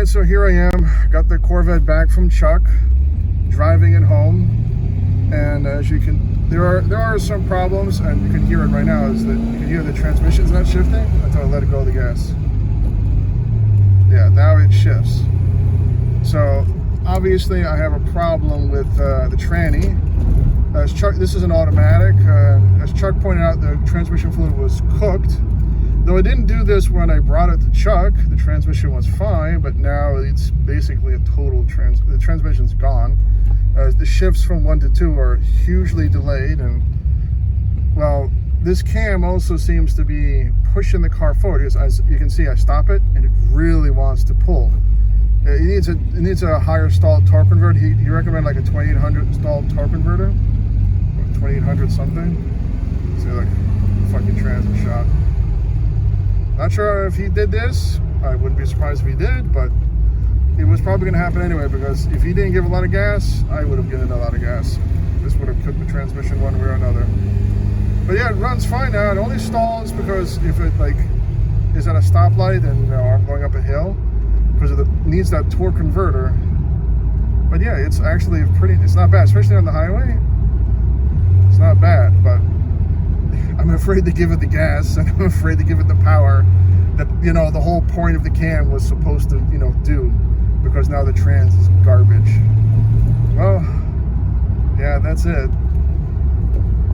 Alright, so here I am. Got the Corvette back from Chuck, driving it home, and as you can, there are some problems, and you can hear it right now, is that you can hear the transmission's not shifting until I let it go of the gas. Yeah, now it shifts. So obviously I have a problem with the tranny. As Chuck, this is an automatic. As Chuck pointed out, the transmission fluid was cooked. Though I didn't do this when I brought it to Chuck, the transmission was fine, but now it's basically a total the transmission's gone. The shifts from 1 to 2 are hugely delayed, and well, this cam also seems to be pushing the car forward. As you can see, I stop it and it really wants to pull. It needs a higher stalled torque converter. He recommended like a 2800 stalled torque converter, or 2800 something. See, like fucking transit shot. Not sure if he did this. I wouldn't be surprised if he did, but it was probably going to happen anyway, because if he didn't give a lot of gas, I would have given a lot of gas. This would have cooked the transmission one way or another. But yeah, it runs fine now. It only stalls because if it like is at a stoplight and I'm going up a hill, because it needs that torque converter. But yeah, it's actually it's not bad, especially on the highway. It's not bad, but I'm afraid to give it the gas, and I'm afraid to give it the power that, you know, the whole point of the cam was supposed to, you know, do, because now the trans is garbage. Well, yeah, that's it.